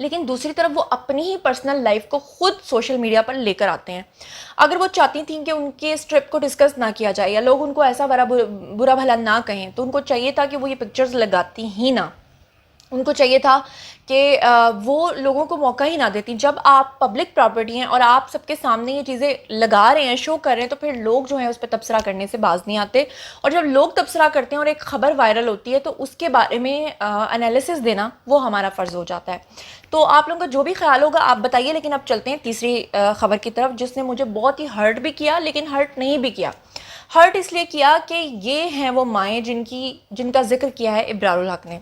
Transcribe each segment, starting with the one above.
لیکن دوسری طرف وہ اپنی ہی پرسنل لائف کو خود سوشل میڈیا پر لے کر آتے ہیں. اگر وہ چاہتی تھیں کہ ان کے اس ٹرپ کو ڈسکس نہ کیا جائے یا لوگ ان کو ایسا برا بھلا نہ کہیں, تو ان کو چاہیے تھا کہ وہ یہ پکچرز لگاتی ہی نہ. ان کو چاہیے تھا کہ وہ لوگوں کو موقع ہی نہ دیتی. جب آپ پبلک پراپرٹی ہیں اور آپ سب کے سامنے یہ چیزیں لگا رہے ہیں, شو کر رہے ہیں, تو پھر لوگ جو ہیں اس پہ تبصرہ کرنے سے باز نہیں آتے. اور جب لوگ تبصرہ کرتے ہیں اور ایک خبر وائرل ہوتی ہے تو اس کے بارے میں انالیسس دینا وہ ہمارا فرض ہو جاتا ہے. تو آپ لوگوں کا جو بھی خیال ہوگا آپ بتائیے. لیکن اب چلتے ہیں تیسری خبر کی طرف, جس نے مجھے بہت ہی ہرٹ بھی کیا لیکن ہرٹ نہیں بھی کیا. ہرٹ اس لیے کیا کہ یہ ہیں وہ مائیں جن کا ذکر کیا ہے ابرار الحق نے.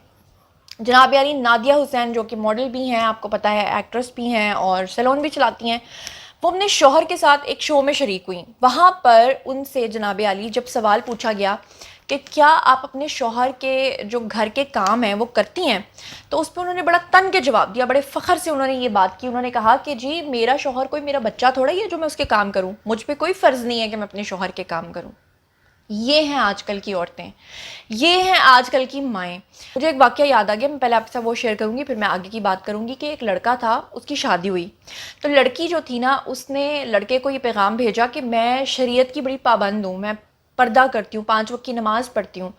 جناب یعنی نادیہ حسین, جو کہ ماڈل بھی ہیں, آپ کو پتہ ہے ایکٹریس بھی ہیں اور سیلون بھی چلاتی ہیں, وہ اپنے شوہر کے ساتھ ایک شو میں شریک ہوئیں. وہاں پر ان سے جناب عالی جب سوال پوچھا گیا کہ کیا آپ اپنے شوہر کے جو گھر کے کام ہیں وہ کرتی ہیں, تو اس پہ انہوں نے بڑا تن کے جواب دیا. بڑے فخر سے انہوں نے یہ بات کی. انہوں نے کہا کہ جی میرا شوہر کوئی میرا بچہ تھوڑا ہی ہے جو میں اس کے کام کروں, مجھ پہ کوئی فرض نہیں ہے کہ میں اپنے شوہر کے کام کروں. یہ ہیں آج کل کی عورتیں, یہ ہیں آج کل کی مائیں. مجھے ایک واقعہ یاد آ گیا, میں پہلے آپ سے وہ شیئر کروں گی پھر میں آگے کی بات کروں گی. کہ ایک لڑکا تھا, اس کی شادی ہوئی, تو لڑکی جو تھی نا, اس نے لڑکے کو یہ پیغام بھیجا کہ میں شریعت کی بڑی پابند ہوں, میں پردہ کرتی ہوں, 5 وقت کی نماز پڑھتی ہوں.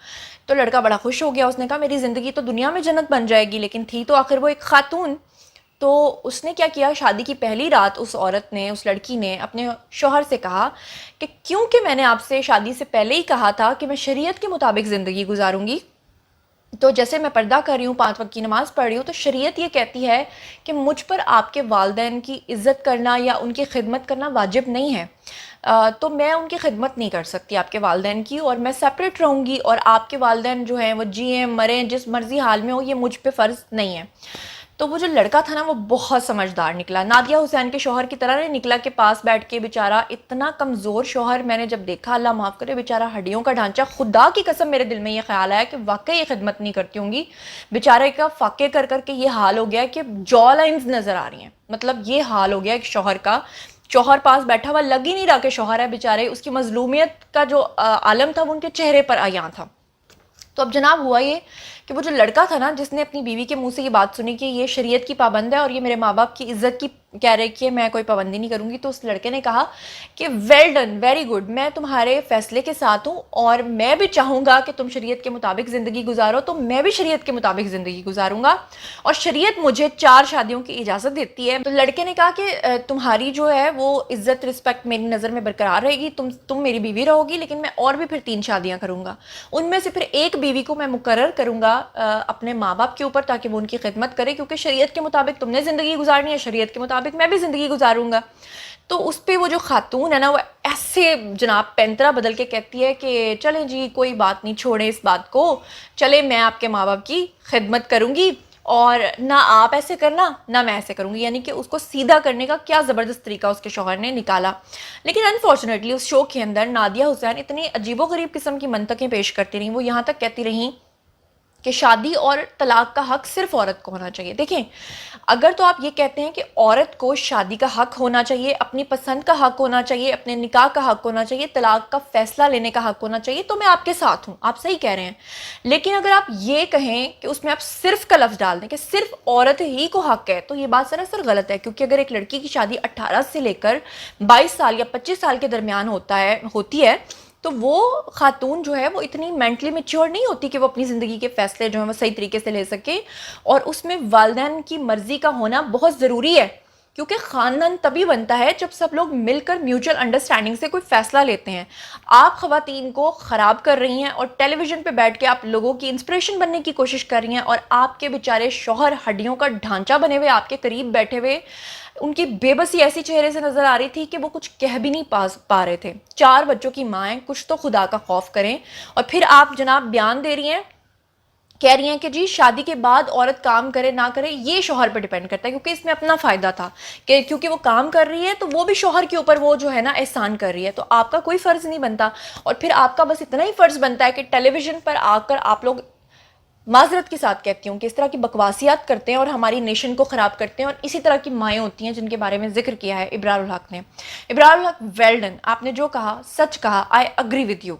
تو لڑکا بڑا خوش ہو گیا. اس نے کہا میری زندگی تو دنیا میں جنت بن جائے گی, لیکن تھی تو آخر وہ ایک خاتون. تو اس نے کیا کیا, شادی کی پہلی رات اس عورت نے, اس لڑکی نے اپنے شوہر سے کہا کہ کیونکہ میں نے آپ سے شادی سے پہلے ہی کہا تھا کہ میں شریعت کے مطابق زندگی گزاروں گی, تو جیسے میں پردہ کر رہی ہوں, 5 وقت کی نماز پڑھ رہی ہوں, تو شریعت یہ کہتی ہے کہ مجھ پر آپ کے والدین کی عزت کرنا یا ان کی خدمت کرنا واجب نہیں ہے. تو میں ان کی خدمت نہیں کر سکتی آپ کے والدین کی, اور میں سیپریٹ رہوں گی, اور آپ کے والدین جو ہیں وہ جئیں مریں جس مرضی حال میں ہو, یہ مجھ پہ فرض نہیں ہے. تو وہ جو لڑکا تھا نا وہ بہت سمجھدار نکلا, نادیہ حسین کے شوہر کی طرح نہیں نکلا کہ پاس بیٹھ کے بیچارہ, اتنا کمزور شوہر میں نے جب دیکھا, اللہ معاف کرے, بیچارہ ہڈیوں کا ڈھانچہ. خدا کی قسم میرے دل میں یہ خیال آیا کہ واقعی یہ خدمت نہیں کرتی ہوں گی. بیچارے کا فاقے کر کر کے یہ حال ہو گیا کہ جو لائنز نظر آ رہی ہیں. مطلب یہ حال ہو گیا ایک شوہر کا, شوہر پاس بیٹھا ہوا, لگ ہی نہیں رہا کہ شوہر ہے بیچارے. اس کی مظلومیت کا جو عالم تھا وہ ان کے چہرے پر عیاں تھا. تو اب جناب ہوا یہ کہ وہ جو لڑکا تھا نا, جس نے اپنی بیوی کے منہ سے یہ بات سنی کہ یہ شریعت کی پابند ہے اور یہ میرے ماں باپ کی عزت کی کہہ رہے کہ میں کوئی پابندی نہیں کروں گی, تو اس لڑکے نے کہا کہ ویل ڈن, ویری گڈ, میں تمہارے فیصلے کے ساتھ ہوں, اور میں بھی چاہوں گا کہ تم شریعت کے مطابق زندگی گزارو, تو میں بھی شریعت کے مطابق زندگی گزاروں گا, اور شریعت مجھے 4 شادیوں کی اجازت دیتی ہے. تو لڑکے نے کہا کہ تمہاری جو ہے وہ عزت رسپیکٹ میری نظر میں برقرار رہے گی, تم میری بیوی رہو گی, لیکن میں اور بھی پھر 3 شادیاں کروں گا. ان میں سے پھر ایک بیوی کو میں مقرر کروں گا اپنے ماں باپ کے اوپر, تاکہ وہ ان کی خدمت کرے, کیونکہ شریعت کے مطابق تم نے زندگی گزارنی ہے, شریعت کے مطابق میں بھی زندگی گزاروں گا. تو اس پہ وہ جو خاتون ہے نا, وہ ایسے جناب پینترا بدل کے کہتی ہے کہ چلیں جی کوئی بات نہیں, چھوڑیں اس بات کو, چلے میں آپ کے ماں باپ کی خدمت کروں گی, اور نہ آپ ایسے کرنا نہ میں ایسے کروں گی. یعنی کہ اس کو سیدھا کرنے کا کیا زبردست طریقہ اس کے شوہر نے نکالا. لیکن انفارچونیٹلی اس شو کے اندر نادیہ حسین اتنی عجیب و غریب قسم کی منطقیں پیش کرتی رہیں. وہ یہاں تک کہتی رہیں کہ شادی اور طلاق کا حق صرف عورت کو ہونا چاہیے. دیکھیں, اگر تو آپ یہ کہتے ہیں کہ عورت کو شادی کا حق ہونا چاہیے, اپنی پسند کا حق ہونا چاہیے, اپنے نکاح کا حق ہونا چاہیے, طلاق کا فیصلہ لینے کا حق ہونا چاہیے, تو میں آپ کے ساتھ ہوں, آپ صحیح کہہ رہے ہیں. لیکن اگر آپ یہ کہیں کہ اس میں آپ صرف کا لفظ ڈال دیں کہ صرف عورت ہی کو حق ہے, تو یہ بات سراسر غلط ہے. کیونکہ اگر ایک لڑکی کی شادی 18 سے لے کر 22 سال یا 25 سال کے درمیان ہوتی ہے, تو وہ خاتون جو ہے وہ اتنی مینٹلی میچور نہیں ہوتی کہ وہ اپنی زندگی کے فیصلے جو ہیں وہ صحیح طریقے سے لے سکے. اور اس میں والدین کی مرضی کا ہونا بہت ضروری ہے, کیونکہ خاندان تبھی بنتا ہے جب سب لوگ مل کر میوچل انڈرسٹینڈنگ سے کوئی فیصلہ لیتے ہیں. آپ خواتین کو خراب کر رہی ہیں, اور ٹیلی ویژن پہ بیٹھ کے آپ لوگوں کی انسپریشن بننے کی کوشش کر رہی ہیں, اور آپ کے بیچارے شوہر ہڈیوں کا ڈھانچہ بنے ہوئے آپ کے قریب بیٹھے ہوئے, ان کی بے بسی ایسی چہرے سے نظر آ رہی تھی کہ وہ کچھ کہہ بھی نہیں پا رہے تھے. 4 بچوں کی ماں ہیں, کچھ تو خدا کا خوف کریں. اور پھر آپ جناب بیان دے رہی ہیں, کہہ رہی ہیں کہ جی شادی کے بعد عورت کام کرے نہ کرے یہ شوہر پہ ڈیپینڈ کرتا ہے, کیونکہ اس میں اپنا فائدہ تھا, کہ کیونکہ وہ کام کر رہی ہے تو وہ بھی شوہر کے اوپر وہ جو ہے نا احسان کر رہی ہے, تو آپ کا کوئی فرض نہیں بنتا. اور پھر آپ کا بس اتنا ہی فرض بنتا ہے کہ ٹیلی ویژن پر آ کر آپ لوگ, معذرت کے ساتھ کہتی ہوں, کہ اس طرح کی بکواسیات کرتے ہیں اور ہماری نیشن کو خراب کرتے ہیں. اور اسی طرح کی مائیں ہوتی ہیں جن کے بارے میں ذکر کیا ہے ابرار الحق نے. ابرار الحق, ویل ڈن, آپ نے جو کہا سچ کہا, آئی اگری ود یو.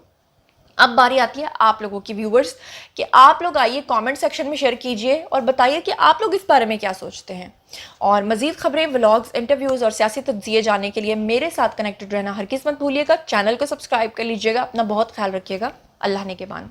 اب باری آتی ہے آپ لوگوں کی ویورز کہ آپ لوگ آئیے کامنٹ سیکشن میں شیئر کیجئے اور بتائیے کہ آپ لوگ اس بارے میں کیا سوچتے ہیں. اور مزید خبریں، ولاگز، انٹرویوز اور سیاسی تجزیے جاننے کے لیے میرے ساتھ کنیکٹڈ رہنا ہرگز مت بھولیے گا. چینل کو سبسکرائب کر لیجئے گا. اپنا بہت خیال رکھیے گا. اللہ نے کے بان.